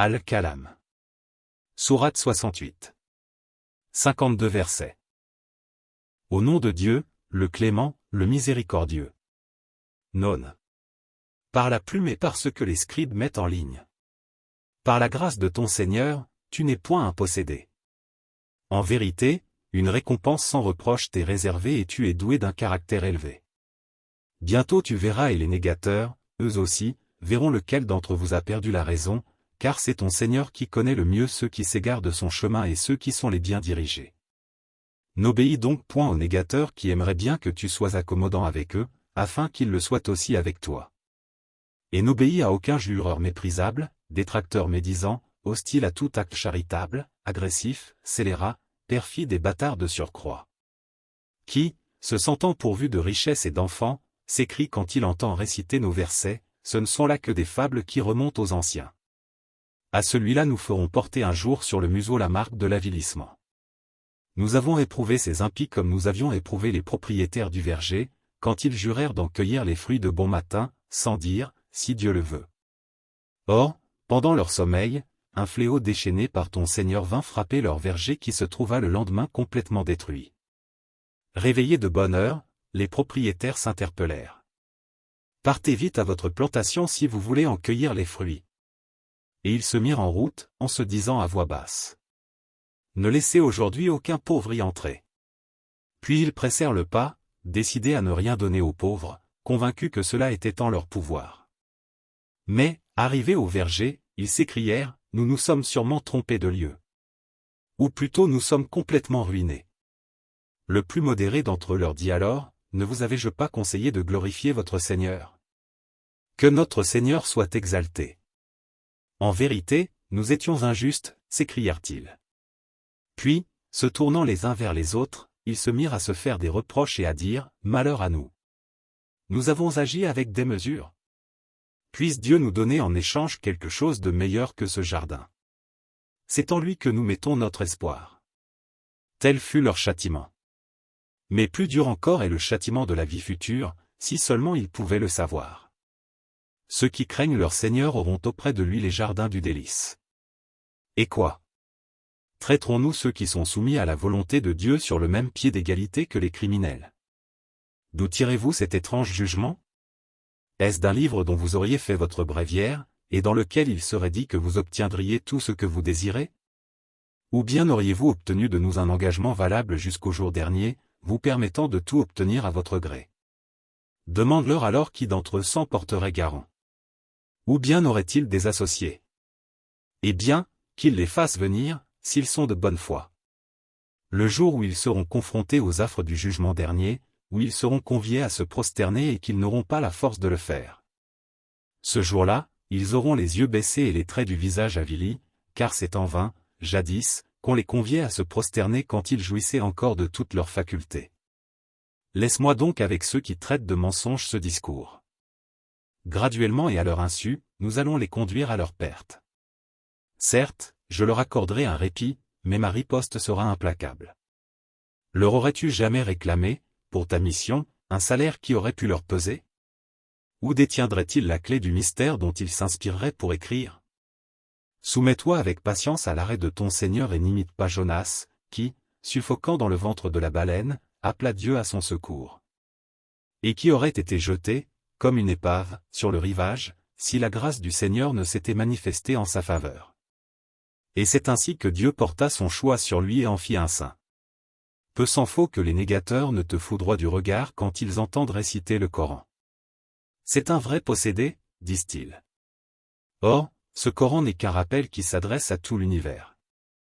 Al-Kalam. Sourate 68. 52 versets. Au nom de Dieu, le clément, le miséricordieux. Non. Par la plume et par ce que les scribes mettent en ligne. Par la grâce de ton Seigneur, tu n'es point un possédé. En vérité, une récompense sans reproche t'est réservée et tu es doué d'un caractère élevé. Bientôt tu verras et les négateurs, eux aussi, verront lequel d'entre vous a perdu la raison, car c'est ton Seigneur qui connaît le mieux ceux qui s'égarent de son chemin et ceux qui sont les bien dirigés. N'obéis donc point aux négateurs qui aimeraient bien que tu sois accommodant avec eux, afin qu'ils le soient aussi avec toi. Et n'obéis à aucun jureur méprisable, détracteur médisant, hostile à tout acte charitable, agressif, scélérat, perfide et bâtard de surcroît. Qui, se sentant pourvu de richesses et d'enfants, s'écrie quand il entend réciter nos versets, ce ne sont là que des fables qui remontent aux anciens. À celui-là nous ferons porter un jour sur le museau la marque de l'avilissement. Nous avons éprouvé ces impies comme nous avions éprouvé les propriétaires du verger, quand ils jurèrent d'en cueillir les fruits de bon matin, sans dire, si Dieu le veut. Or, pendant leur sommeil, un fléau déchaîné par ton Seigneur vint frapper leur verger qui se trouva le lendemain complètement détruit. Réveillés de bonne heure, les propriétaires s'interpellèrent. Partez vite à votre plantation si vous voulez en cueillir les fruits. Et ils se mirent en route, en se disant à voix basse. Ne laissez aujourd'hui aucun pauvre y entrer. Puis ils pressèrent le pas, décidés à ne rien donner aux pauvres, convaincus que cela était en leur pouvoir. Mais, arrivés au verger, ils s'écrièrent, nous nous sommes sûrement trompés de lieu. Ou plutôt nous sommes complètement ruinés. Le plus modéré d'entre eux leur dit alors, ne vous avais-je pas conseillé de glorifier votre Seigneur? Que notre Seigneur soit exalté. En vérité, nous étions injustes, s'écrièrent-ils. Puis, se tournant les uns vers les autres, ils se mirent à se faire des reproches et à dire, malheur à nous. Nous avons agi avec démesure. Puisse Dieu nous donner en échange quelque chose de meilleur que ce jardin. C'est en lui que nous mettons notre espoir. Tel fut leur châtiment. Mais plus dur encore est le châtiment de la vie future, si seulement ils pouvaient le savoir. Ceux qui craignent leur Seigneur auront auprès de lui les jardins du délice. Et quoi? Traiterons-nous ceux qui sont soumis à la volonté de Dieu sur le même pied d'égalité que les criminels? D'où tirez-vous cet étrange jugement? Est-ce d'un livre dont vous auriez fait votre bréviaire, et dans lequel il serait dit que vous obtiendriez tout ce que vous désirez? Ou bien auriez-vous obtenu de nous un engagement valable jusqu'au jour dernier, vous permettant de tout obtenir à votre gré? Demande-leur alors qui d'entre eux s'en porterait garant. Ou bien auraient-ils des associés? Eh bien, qu'ils les fassent venir, s'ils sont de bonne foi. Le jour où ils seront confrontés aux affres du jugement dernier, où ils seront conviés à se prosterner et qu'ils n'auront pas la force de le faire. Ce jour-là, ils auront les yeux baissés et les traits du visage avilis, car c'est en vain, jadis, qu'on les conviait à se prosterner quand ils jouissaient encore de toutes leurs facultés. Laisse-moi donc avec ceux qui traitent de mensonges ce discours. Graduellement et à leur insu, nous allons les conduire à leur perte. Certes, je leur accorderai un répit, mais ma riposte sera implacable. Leur aurais-tu jamais réclamé, pour ta mission, un salaire qui aurait pu leur peser? Ou détiendraient-ils la clé du mystère dont ils s'inspireraient pour écrire? Soumets-toi avec patience à l'arrêt de ton Seigneur et n'imite pas Jonas, qui, suffoquant dans le ventre de la baleine, appela Dieu à son secours. Et qui aurait été jeté, comme une épave, sur le rivage, si la grâce du Seigneur ne s'était manifestée en sa faveur. Et c'est ainsi que Dieu porta son choix sur lui et en fit un saint. Peu s'en faut que les négateurs ne te foudroient du regard quand ils entendent réciter le Coran. C'est un vrai possédé, disent-ils. Or, ce Coran n'est qu'un rappel qui s'adresse à tout l'univers.